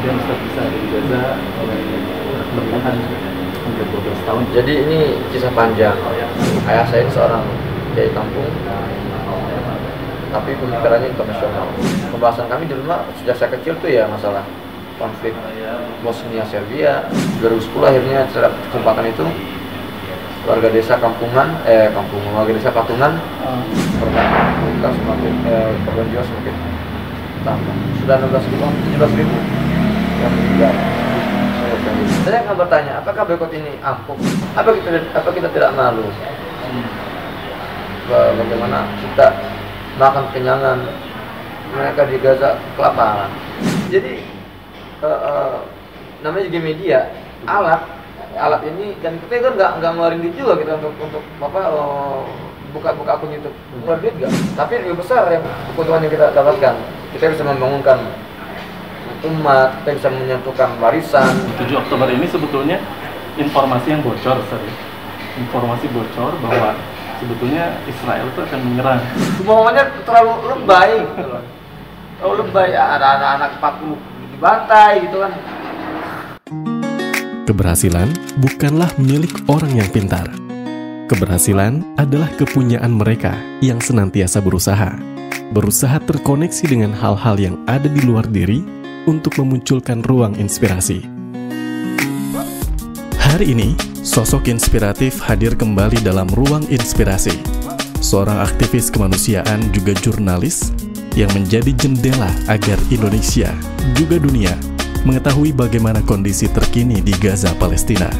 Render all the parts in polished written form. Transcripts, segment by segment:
kemudian Ustadz bisa ada di Gaza bertahan hampir 12 tahun. Jadi ini kisah panjang. Ayah saya ini seorang kiai kampung, tapi pemikirannya internasional. Pembahasan kami di rumah sejak saya kecil tuh ya masalah konflik Bosnia Serbia. 2010 akhirnya setelah kesempatan itu warga desa warga desa Patungan korban semakin korban jiwa semakin tambah. Sudah 17.000 yang meninggal. Saya akan bertanya, apakah boykot ini ampuh? Apa kita tidak malu? Bagaimana kita makan kenyangan, mereka di Gaza kelaparan. Jadi namanya juga media, alat ini, dan kita kan nggak ngeluarin duit juga kita untuk buka akun YouTube, ngeluarin duit nggak. Tapi lebih besar yang keuntungan yang kita dapatkan, kita bisa membangunkan umat, kita bisa menyatukan warisan. 7 Oktober ini sebetulnya informasi yang bocor, informasi bocor bahwa sebetulnya Israel itu akan menyerang. Semuanya terlalu lebay, terlalu lebay. Ada anak-anak 40 dibantai gitu kan. Keberhasilan bukanlah milik orang yang pintar. Keberhasilan adalah kepunyaan mereka yang senantiasa berusaha terkoneksi dengan hal-hal yang ada di luar diri untuk memunculkan ruang inspirasi. Hari ini, sosok inspiratif hadir kembali dalam Ruang Inspirasi. Seorang aktivis kemanusiaan juga jurnalis yang menjadi jendela agar Indonesia, juga dunia, mengetahui bagaimana kondisi terkini di Gaza, Palestina.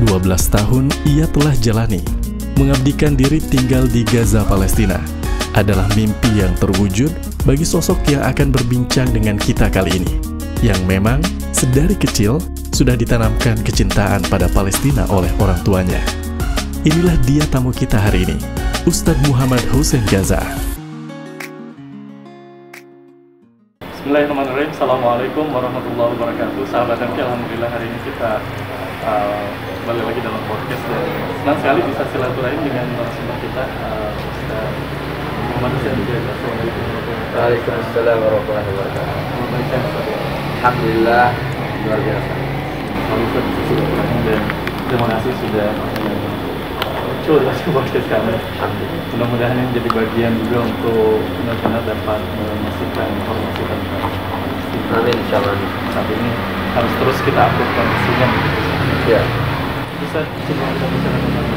12 tahun ia telah jalani, mengabdikan diri tinggal di Gaza, Palestina, adalah mimpi yang terwujud bagi sosok yang akan berbincang dengan kita kali ini, yang memang sedari kecil sudah ditanamkan kecintaan pada Palestina oleh orang tuanya. Inilah dia tamu kita hari ini, Ustadz Muhammad Hussein Gaza. Bismillahirrahmanirrahim. Assalamualaikum warahmatullahi wabarakatuh. Sahabat MK, alhamdulillah hari ini kita kembali lagi dalam podcast, dan senang sekali bisa silaturahim dengan narasumber kita, Ustadz Muhammad Hussein Gaza. Assalamualaikum warahmatullahi wabarakatuh. Waalaikumsalam warahmatullahi wabarakatuh. Alhamdulillah, luar biasa. Bisa silaturahim, dan terima kasih sudah muncul dalam podcast kami. Mudah-mudahan ini menjadi bagian juga untuk benar-benar dapat memastikan informasi tentang Palestina. Amin, insyaallah. Saat ini harus terus kita update kondisinya begitu. Ya. Bisa sebelum kita bicara tentang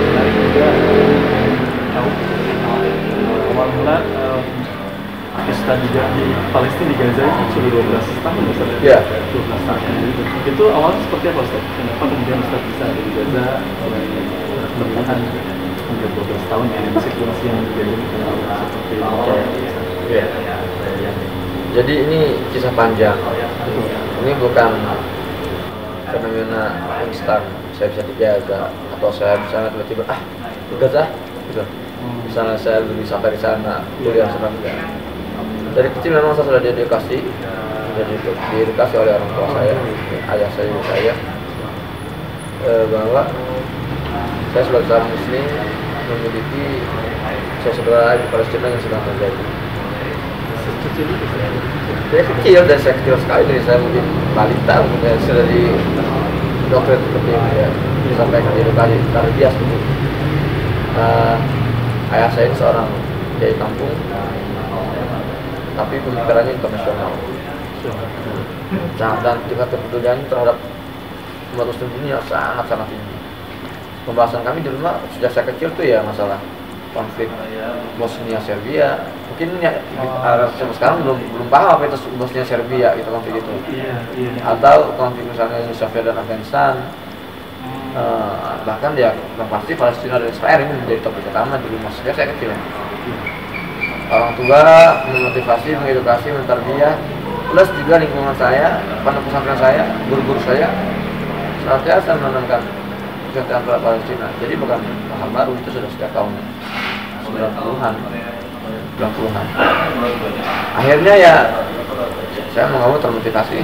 menarik juga tahu awal mula Ustadz juga di Palestina, di Gaza itu sudah 12 tahun Ustadz. Ya. 12 tahun. Itu awalnya seperti apa Ustadz? Kenapa kemudian Ustadz bisa ada di Gaza bertahan hampir 12 tahun dengan situasi yang menjadi seperti itu? Ya. Jadi ini kisah panjang. Ini bukan fenomena instan. Saya bisa di Gaza, atau saya misalnya tiba-tiba di Gaza, gitu. Misalnya saya lebih sampai di sana, kuliah sana. Dari kecil memang saya sudah diedukasi oleh orang tua saya, ayah saya, ibu saya, bahwa saya sebagai seorang muslim memiliki saudara di Palestina yang sedang terjadi. Dari saya kecil sekali, dari saya mungkin balita, mungkin sudah di dokter seperti itu ya, disampaikan edukasi tarbiyah seperti itu. Ayah saya ini seorang kiai kampung, tapi pemikirannya internasional. Dan tingkat kepeduliannya terhadap umat muslim dunia sangat tinggi. Pembahasan kami di rumah sejak saya kecil tuh ya masalah konflik Bosnia Serbia. Mungkin ya sampai sekarang belum paham apa itu Bosnia Serbia gitu, konflik itu. Atau konflik misalnya Uni Soviet dan Afghanistan. Bahkan ya yang pasti Palestina dan Israel ini menjadi topik utama di rumah sejak saya kecil. Orang tua memotivasi, mengedukasi, mentarbiyah, plus juga lingkungan saya, pondok pesantren saya, guru-guru saya senantiasa menanamkan kecintaan pada Palestina. Jadi bukan hal baru, itu sudah sejak tahun 90-an. Akhirnya ya saya mau termotivasi,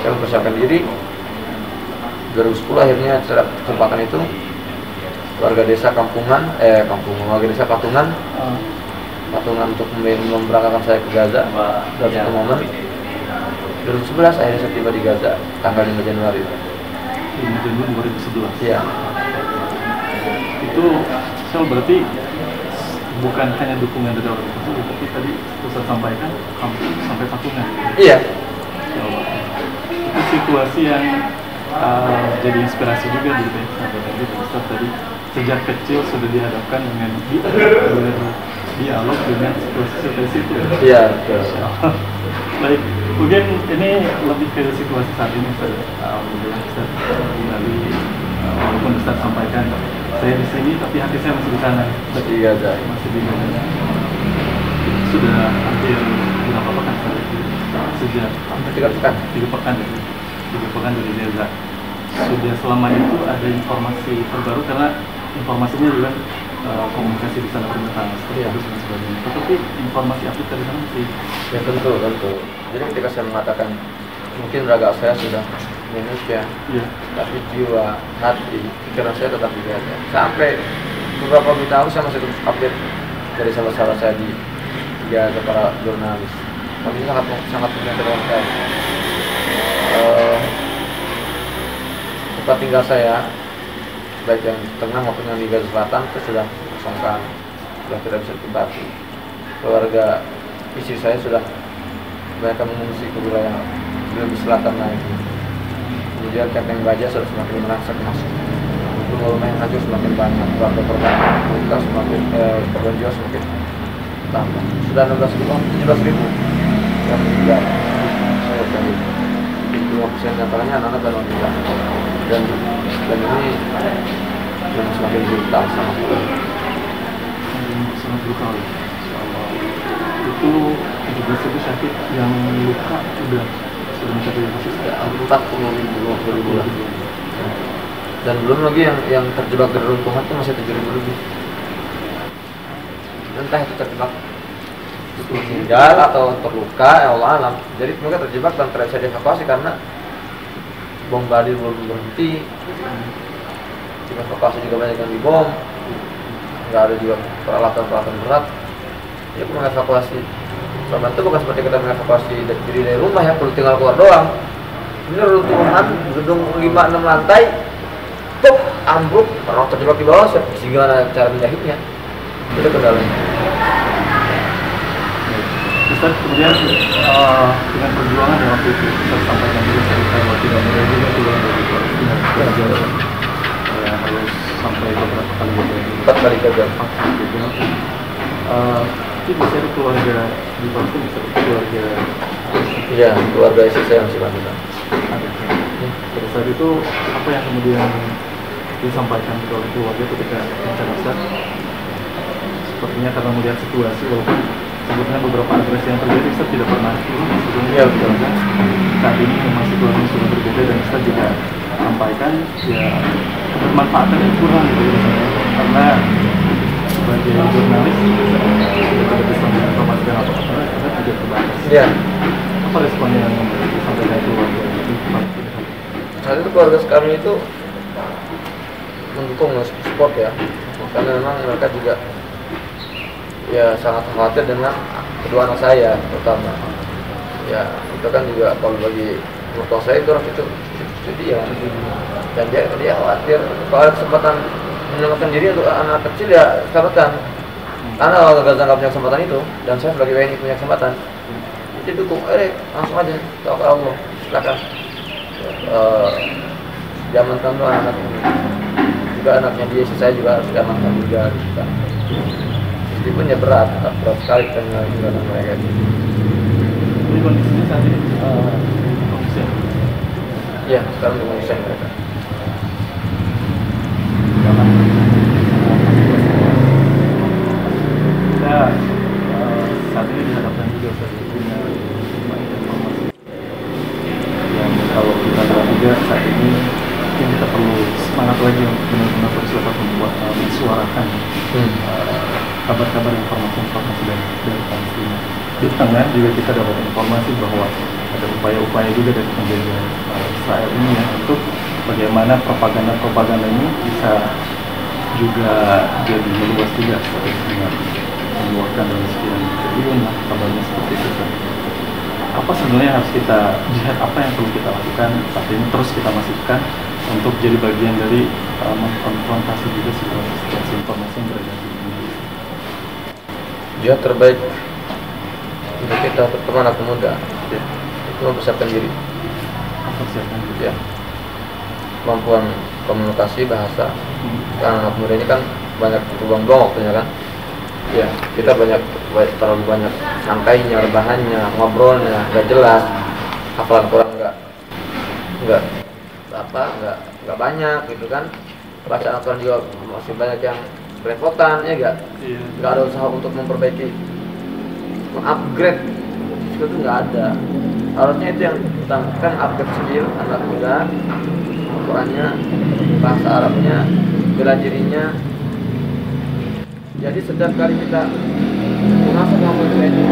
saya mempersiapkan diri. 2010 akhirnya setelah kesempatan itu warga desa warga desa Patungan patungan untuk memberangkatkan saya ke Gaza. Dari satu momen 2011 akhirnya saya tiba di Gaza tanggal 5 Januari. 5 Januari 2011. Iya. Itu Sel berarti bukan hanya dukungan dari orang tersebut, tapi tadi Ustaz sampaikan hampir sampai patungan. Iya. Ya Allah. Itu situasi yang jadi inspirasi juga di sahabat tadi, Ustaz tadi sejak kecil sudah dihadapkan dengan dialog dengan situasi itu. Iya, betul. Baik, mungkin ini lebih ke situasi saat ini, Ustaz. Alhamdulillah, Ustaz kembali, walaupun Ustaz sampaikan saya di sini, tapi hati saya masih di sana. Di Gaza. Masih di Gaza. Sudah hampir berapa pekan sejak Hampir 3 pekan. 3 pekan ya. 3 pekan dari Gaza. Sudah selama itu ada informasi terbaru karena informasinya juga komunikasi di sana berjalan seperti itu dan sebagainya. Tetapi informasi update dari sana masih. Ya tentu. Jadi ketika saya mengatakan mungkin raga saya sudah di Indonesia, Iya. tapi jiwa, hati, pikiran saya tetap di Gaza. Sampai beberapa minggu lalu saya masih terus update dari sahabat-sahabat saya di Gaza, para jurnalis. Kami sangat punya terangkan. Tempat tinggal saya, baik yang tengah maupun yang di Gaza Selatan itu sudah kosongkan, sudah tidak bisa ditempati. Keluarga istri saya sudah mereka mengungsi ke wilayah lebih selatan lagi. Kemudian camping baja sudah semakin merangsak masuk. Rumah-rumah yang hancur semakin banyak, keluarga korban luka semakin korban jiwa semakin tambah. Sudah 17.000 yang meninggal. Saya tadi 50% antaranya anak-anak dan wanita. Dan ini semakin brutal sama Sangat brutal. Itu 17.000 sakit yang luka sudah mencapai berapa? 40.000 lah. Dan belum lagi yang terjebak di runtuhan itu masih 7.000 lebih. Entah itu terjebak meninggal atau terluka, ya Allah alam. Jadi mereka terjebak dan tidak bisa dievakuasi karena bombardir belum berhenti. Evakuasi juga banyak yang dibom. Nggak ada juga peralatan berat. Ya mengevakuasi. Selama itu bukan seperti kita mengevakuasi diri dari rumah ya, perlu tinggal keluar doang. Ini runtuhan gedung 5-6 lantai, tuh ambruk, orang terjebak di bawah, gimana cara menjahitnya? Itu kendalanya. Ustaz kemudian dengan perjuangan yang waktu itu Ustaz sampaikan juga cerita bahwa tidak mudah juga turun dari Palestina harus sampai beberapa kali gagal. 4 kali gagal. Itu biasanya keluarga di Palestina, keluarga. Iya, keluarga istri saya masih bantu. Pada saat itu apa yang kemudian disampaikan oleh keluarga ketika mencari Ustaz? Sepertinya karena melihat situasi, walaupun sebetulnya beberapa agresi yang terjadi Ustaz tidak pernah turun sebetulnya. Iya, betul. Saat ini memang situasinya sudah berbeda dan Ustaz juga sampaikan ya kebermanfaatan yang kurang gitu karena sebagai jurnalis tidak bisa menginformasikan apa-apa karena tidak terbatas. Iya. Apa respon yang disampaikan keluarga itu? Saat itu keluarga kami itu mendukung, support ya, karena memang mereka juga ya sangat khawatir dengan kedua anak saya terutama. Ya itu kan juga kalau bagi mertua saya itu orang itu dia dan dia khawatir kalau ada kesempatan menyelamatkan diri untuk anak kecil ya kesempatan. Karena kalau Gaza nggak punya kesempatan itu dan saya sebagai WNI punya kesempatan, jadi dukung, langsung aja tawakal Allah, silakan. Diamankan dulu anak ini. Juga anaknya dia, saya juga harus diamankan juga. Meskipun ya berat sekali dengan mereka. Ini kondisinya saat ini kondisi. Iya, sekarang di kondisi mereka. Kita saat ini dihadapkan juga dengan informasi yang kalau kita lihat juga saat ini mungkin kita perlu semangat lagi untuk benar-benar terus dapat membuat mensuarakan kabar-kabar informasi dari Palestina. Di tengah juga kita dapat informasi bahwa ada upaya-upaya juga dari penjajahan Israel ini ya, untuk bagaimana propaganda ini bisa juga jadi meluas juga seperti mengeluarkan sekian triliun lah, kabarnya seperti itu kan. Apa sebenarnya yang harus kita lihat, apa yang perlu kita lakukan saat ini, terus kita masifkan untuk jadi bagian dari mengkonfrontasi juga segala situasi informasi yang berada di Indonesia. Jihad terbaik untuk kita, terutama anak muda, Ya, itu mempersiapkan diri. mempersiapkan juga. Ya, kemampuan komunikasi bahasa. Karena anak muda ini kan banyak berbuang-buang waktunya kan. Ya, kita terlalu banyak santainya, rebahannya, ngobrolnya, nggak jelas, hafalan kurang nggak banyak gitu kan. Bacaan Al-Quran juga masih banyak yang belepotan, ya Iya. nggak ada usaha untuk memperbaiki, mengupgrade itu nggak ada. Harusnya itu yang utama, kan upgrade skill anak muda, Al-Qurannya, bahasa Arabnya, bela dirinya. Jadi setiap kali kita masuk ke itu,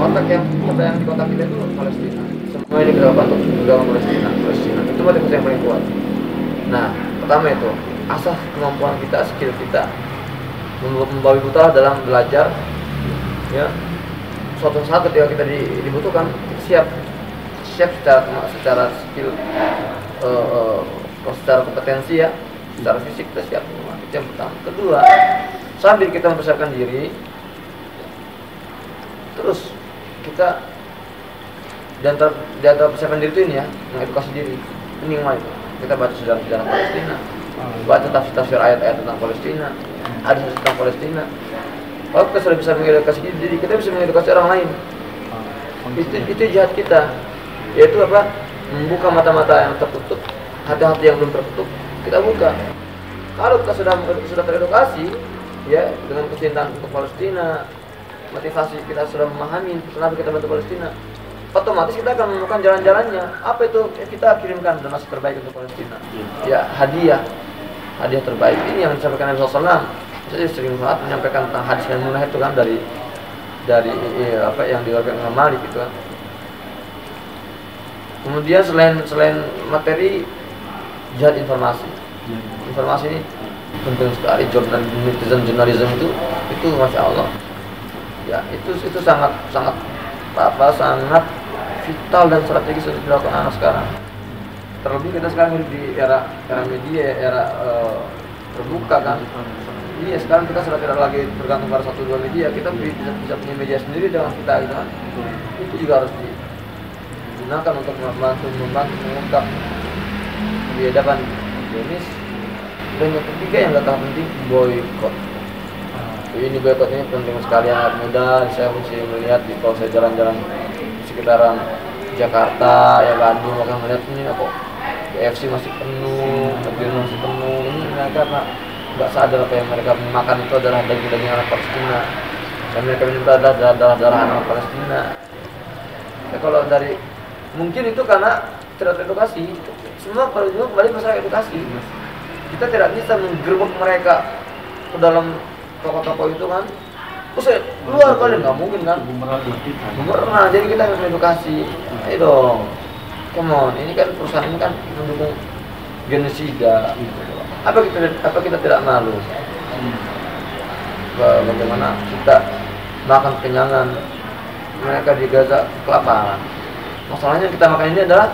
kotak yang terbayang di kotak kita itu Palestina. Semua ini kita lakukan untuk menjaga Palestina. Itu motivasi yang paling kuat. Nah, pertama itu asah kemampuan kita, skill kita, membawi buta dalam belajar. Ya, suatu saat ketika kita dibutuhkan, kita siap secara skill, secara kompetensi ya, secara fisik kita siap. Itu yang pertama. Kedua, sambil kita mempersiapkan diri, terus kita di antara persiapan diri itu ini ya, mengedukasi diri. Ini yang mana? Kita baca sejarah Palestina, baca tafsir ayat-ayat tentang Palestina, hadis tentang Palestina. Kalau kita sudah bisa mengedukasi diri, kita bisa mengedukasi orang lain. Itu jihad kita, yaitu apa? Membuka mata-mata yang tertutup, hati-hati yang belum tertutup, kita buka. Kalau kita sudah teredukasi, ya, dengan kecintaan untuk Palestina, motivasi kita sudah memahami kenapa kita bantu Palestina, otomatis kita akan menemukan jalan-jalannya. Apa itu? Ya, kita kirimkan donasi terbaik untuk Palestina. Ya, hadiah terbaik. Ini yang disampaikan Nabi SAW. Saya sering banget menyampaikan tentang hadis yang mulia itu kan dari apa yang diriwayatkan Imam Malik gitu kan. Kemudian selain materi, jihad informasi. Informasi ini penting sekali. Jurnalisme itu masya Allah. Ya, itu sangat vital dan strategis untuk dilakukan anak sekarang. Terlebih kita sekarang hidup di era media, era terbuka kan. Iya, sekarang kita sudah tidak lagi bergantung pada satu dua media, kita bisa punya media sendiri dengan kita gitu kan. Itu juga harus digunakan untuk membantu mengungkap kebiadaban Indonesia. Dan yang ketiga yang gak kalah penting, boykot. Ini boykot ini penting sekali anak muda. Saya mesti melihat kalau saya jalan-jalan di sekitaran Jakarta, ya Bandung, akan melihat ini kok KFC masih penuh, mobil masih penuh. Ini mereka nggak sadar apa yang mereka makan itu adalah daging-daging anak Palestina, dan mereka minum adalah darah anak Palestina. Ya, kalau dari mungkin itu karena tidak teredukasi. Semua kalau juga kembali masalah edukasi. Kita tidak bisa menggerbek mereka ke dalam toko-toko itu kan. Terus keluar kalian nggak mungkin kan? Bumerang. Jadi kita harus edukasi. Ayo dong, come on. Ini kan perusahaan ini kan mendukung genosida. Apa kita tidak malu? Bagaimana kita makan kenyangan, mereka di Gaza kelaparan. Masalahnya kita makan ini adalah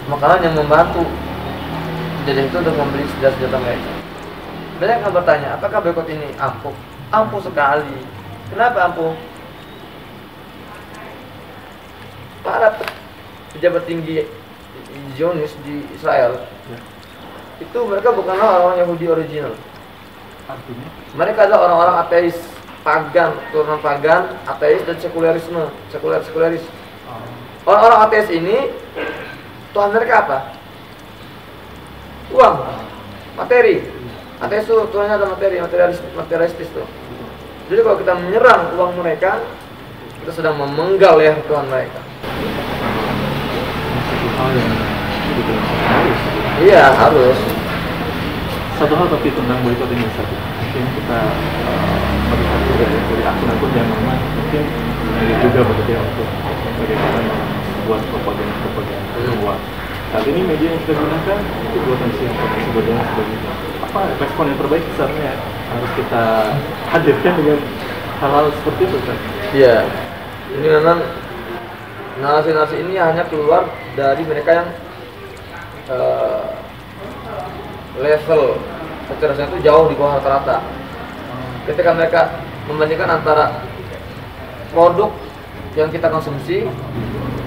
makanan yang membantu jadi itu untuk membeli senjata mereka. Banyak yang bertanya, apakah boykot ini ampuh? Ampuh sekali. Kenapa ampuh? Para pejabat tinggi Zionis di Israel itu mereka bukanlah orang-orang Yahudi original. Artinya? Mereka adalah orang-orang ateis, pagan, turunan pagan, ateis dan sekuleris. Orang-orang ateis ini Tuhan mereka apa? Uang, materi. Ateis itu Tuhannya adalah materialistis tuh. Jadi kalau kita menyerang uang mereka, kita sedang memenggal ya Tuhan mereka. Iya, harus. Satu hal tapi tentang boykot ini satu. Mungkin kita melihat dari akun-akun yang memang mungkin juga bekerja untuk bagaimana membuat propaganda luar. Saat ini media yang kita gunakan itu buatan siapa sebetulnya sebagainya. Apa respon yang terbaik sebenarnya harus kita hadirkan dengan hal-hal seperti itu kan? Iya, ini memang narasi-narasi ini hanya keluar dari mereka yang level kecerdasan itu jauh di bawah rata-rata. Ketika mereka membandingkan antara produk yang kita konsumsi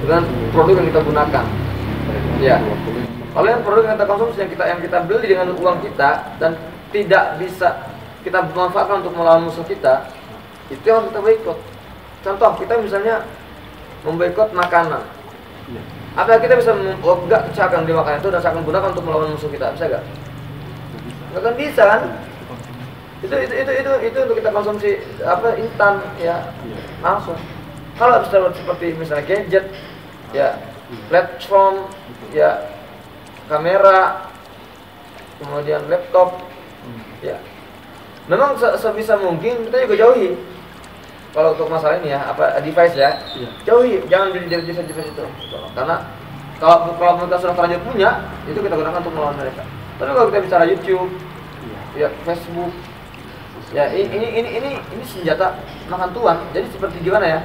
dengan produk yang kita gunakan, ya. Kalau yang produk yang kita konsumsi yang kita beli dengan uang kita dan tidak bisa kita manfaatkan untuk melawan musuh kita, itu yang harus kita boikot. Contoh, kita misalnya memboikot makanan. Apa kita bisa enggak akan di makanan itu dan akan gunakan untuk melawan musuh kita? Bisa enggak? Enggak kan bisa kan? Itu untuk kita konsumsi instan ya, langsung. Kalau seperti misalnya gadget, ya, platform, ya, kamera, kemudian laptop, ya. Memang sebisa mungkin kita juga jauhi. Kalau untuk masalah ini ya, device ya, jauhi, jangan beli device itu. Karena kalau kita sudah terlanjur punya, itu kita gunakan untuk melawan mereka. Tapi kalau kita bicara YouTube, ya Facebook, ya ini senjata makan tuan. Jadi seperti gimana ya?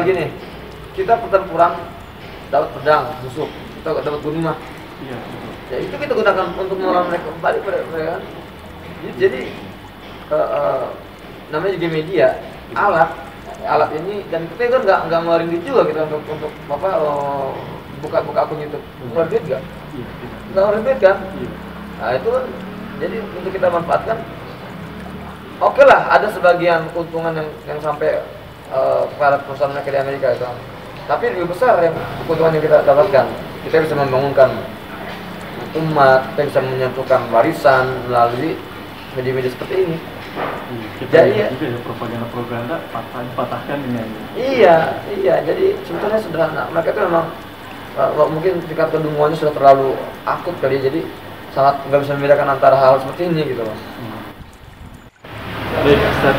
Gini, kita pertempuran dapat pedang musuh, kita dapat gunung. Ya itu kita gunakan untuk melawan mereka, balik pada mereka. Jadi namanya juga media, alat ini, dan kita kan nggak ngeluarin duit juga kita untuk buka akun YouTube. Ngeluarin duit nggak? Nggak ngeluarin duit kan? Nah itu kan, jadi untuk kita manfaatkan. Oke lah, ada sebagian keuntungan yang sampai para perusahaan mereka di Amerika itu. Tapi lebih besar yang keuntungan yang kita dapatkan. Kita bisa membangunkan umat, kita bisa menyatukan warisan melalui media-media seperti ini. Jadi juga ya propaganda patahkan dengan. Iya. Jadi sebetulnya sederhana. Mereka itu memang mungkin tingkat kedunguannya sudah terlalu akut kali ya. Jadi sangat nggak bisa membedakan antara hal seperti ini gitu loh. Baik, Ustaz,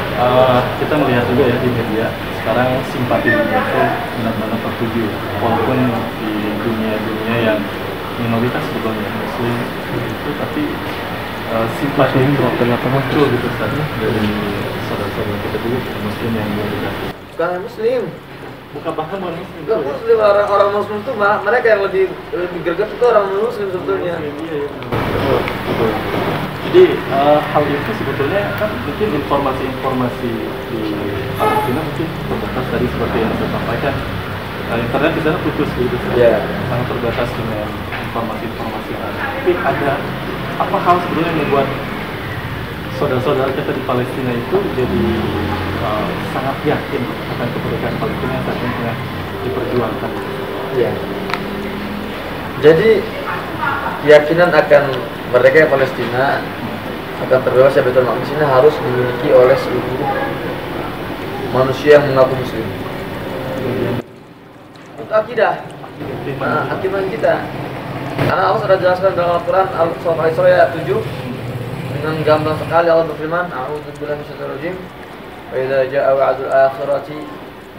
kita melihat juga ya di media sekarang simpati dunia itu benar-benar tertuju, walaupun di dunia yang minoritas sebetulnya Muslim itu, tapi simpati itu muncul gitu Ustaz dari saudara-saudara kita dulu Muslim yang minoritas. Bukan Muslim, bukan bahkan bukan Muslim. Bukan Muslim, orang Muslim itu mereka yang lebih greget itu orang Muslim sebetulnya. Betul. Jadi hal itu sebetulnya kan mungkin informasi di Palestina mungkin terbatas tadi seperti yang saya sampaikan. Internet di sana putus gitu, sangat terbatas dengan informasi. Tapi ada apa hal sebenarnya yang membuat saudara-saudara kita di Palestina itu jadi sangat yakin akan kemerdekaan Palestina yang saat ini tengah diperjuangkan? Iya. Jadi keyakinan akan merdeka Palestina akan terbebas dari Baitul Maqdis ini harus dimiliki oleh seluruh manusia yang mengaku Muslim. Untuk akidah, akidah kita. Karena Allah sudah jelaskan dalam Al-Quran Surah Al-Isra ayat 7 dengan gamblang sekali Allah berfirman, A'udzubillahi minasyaitonir rajim. Wa idza jaa'a wa'dul akhirati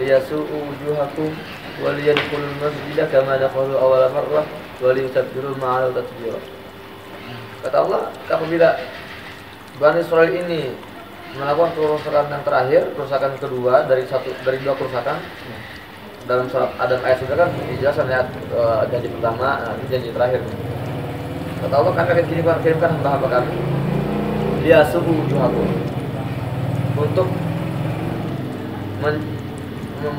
liyasu'u wujuhakum wa liyadkhulul masjida kama dakhalu awwala marrah wa liyutabbiru ma'al tatbira. Kata Allah, apabila Bani Israel ini melakukan kerusakan yang terakhir, kerusakan kedua dari dua kerusakan dalam surat Adam ayat sudah kan dijelaskan ayat janji pertama, ini janji terakhir. Kata Allah, kami akan kirimkan hamba-hamba kami dia suhu wujuhakum untuk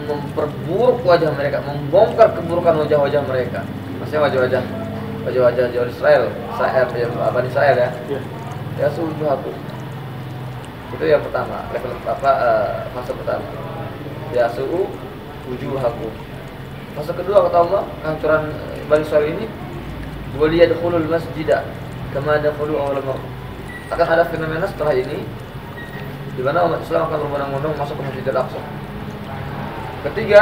memperburuk wajah mereka, membongkar keburukan wajah-wajah mereka. Maksudnya wajah-wajah Israel, Bani Israel ya. Ya suhu wujuhakum. Itu yang pertama, level fase pertama. Ya suhu wujuhakum. Fase kedua kata Allah, kehancuran Bani Israel ini waliyadkhulul masjida kama dakhulu awwal marrah. Akan ada fenomena setelah ini di mana umat Islam akan berbondong-bondong masuk ke Masjidil Aqsa. Ketiga,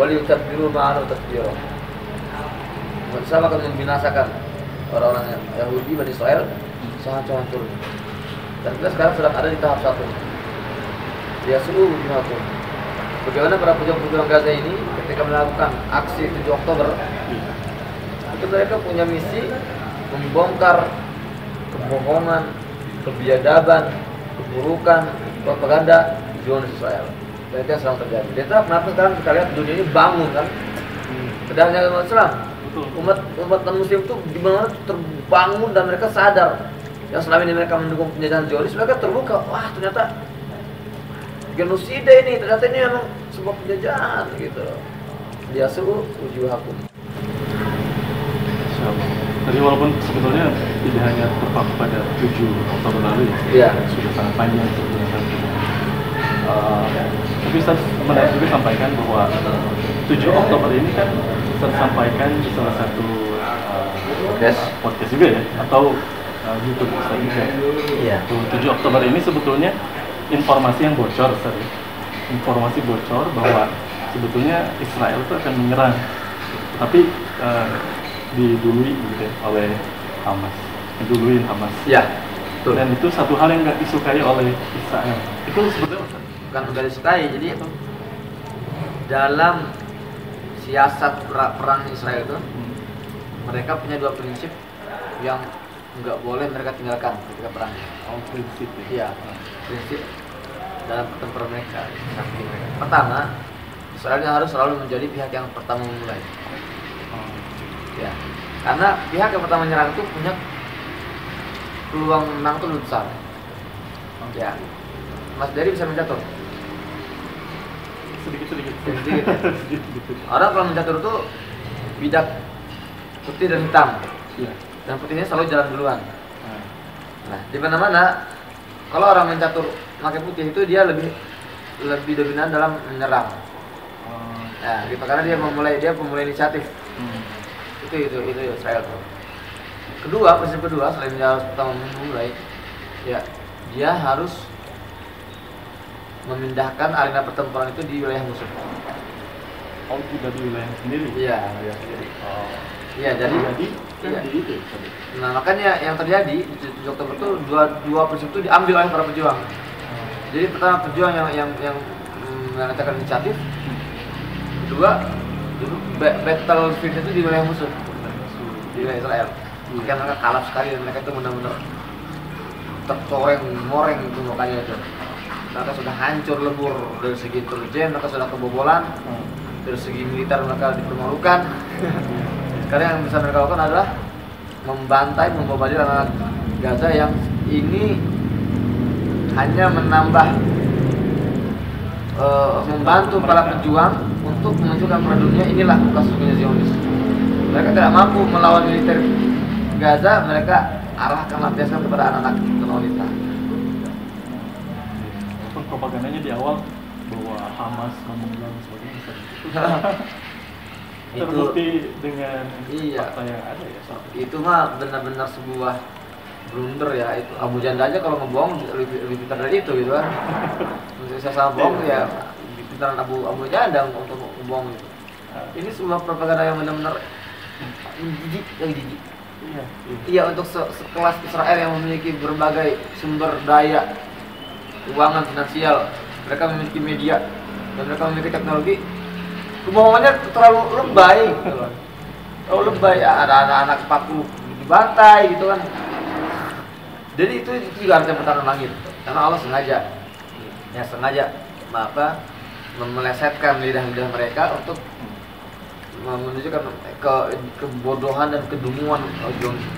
waliyutabbiru ma'al tatbira. Umat Islam akan membinasakan orang-orang Yahudi Bani Israel sehancur-hancurnya. Dan kita sekarang sedang ada di tahap 1. Ya suhu wujuhakum. Bagaimana para pejuang Gaza ini ketika melakukan aksi 7 Oktober itu mereka punya misi membongkar kebohongan, kebiadaban, keburukan, propaganda Zionis Israel. Dan itu yang sedang terjadi. Dan kenapa sekarang kita lihat dunia ini bangun kan? Tidak hanya umat Islam, umat non-Muslim itu di mana terbangun dan mereka sadar. Yang selama ini mereka mendukung penjajahan Zionis, mereka terbuka. Wah, ternyata genosida ini, ternyata ini memang sebuah penjajahan gitu. Dia suruh wujuhakum. Jadi walaupun sebetulnya tidak hanya terpaku pada 7 Oktober lalu ya, sudah sangat panjang sebetulnya. Tapi saya menarik juga sampaikan bahwa 7 Oktober ini kan saya sampaikan di salah satu podcast juga ya, atau YouTube juga. Iya. 7 Oktober ini sebetulnya informasi yang bocor, informasi bocor bahwa sebetulnya Israel itu akan menyerang, tapi didului gitu ya, oleh Hamas, diduluin Hamas. Ya, betul. Dan itu satu hal yang nggak disukai oleh Israel. Itu sebetulnya bukan nggak disukai, jadi dalam siasat perang Israel itu mereka punya 2 prinsip yang nggak boleh mereka tinggalkan ketika perang. Prinsip ya? Iya, prinsip dalam pertempuran mereka. Pertama, Israel harus selalu menjadi pihak yang pertama memulai. Ya, karena pihak yang pertama menyerang itu punya peluang menang itu lebih besar. Ya, Mas Dery bisa mencatur. Sedikit. Orang kalau mencatur itu bidak putih dan hitam. Iya. Dan putihnya selalu jalan duluan. Nah, di mana-mana kalau orang mencatur pakai putih itu dia lebih dominan dalam menyerang. Nah, gitu, karena dia memulai inisiatif. Itu Israel. Prinsip kedua selain dia harus pertama memulai, ya dia harus memindahkan arena pertempuran itu di wilayah musuh. Oh, tidak di wilayah sendiri? Iya, wilayah sendiri. Iya, jadi itu. Nah, makanya yang terjadi di 7 Oktober itu dua prinsip itu diambil oleh para pejuang. Jadi pertama pejuang yang mengatakan inisiatif, kedua battlefield itu di wilayah musuh, di wilayah Israel. Makanya mereka kalah sekali dan mereka itu benar-benar tercoreng-moreng itu makanya itu. Mereka sudah hancur lebur dari segi intelijen, mereka sudah kebobolan, dari segi militer mereka dipermalukan. Sekarang yang bisa mereka lakukan adalah membantai, membombardir anak Gaza yang ini hanya menambah membantu para pejuang untuk menunjukkan kepada dunia inilah kasusnya Zionis. Mereka tidak mampu melawan militer Gaza, mereka arahkan lampiaskan kepada anak-anak dan wanita. Propagandanya di awal bahwa Hamas menunggang sebagainya terbukti dengan fakta yang ada ya. Itu mah benar-benar sebuah blunder ya. Itu Abu Janda aja kalau ngebohong lebih pintar dari itu gitu kan. Saya salah bohong ya pintaran Abu Janda untuk ngebohong itu. Ini sebuah propaganda yang benar-benar jijik. Iya, untuk sekelas Israel yang memiliki berbagai sumber daya keuangan finansial, mereka memiliki media dan mereka memiliki teknologi, kebohongannya terlalu lebay gitu loh. Oh lebay, ada anak-anak 40 dibantai gitu kan. Jadi itu juga harusnya pertaruhan langit, karena Allah sengaja melesetkan lidah-lidah mereka untuk menunjukkan kebodohan dan kedunguan Zionis.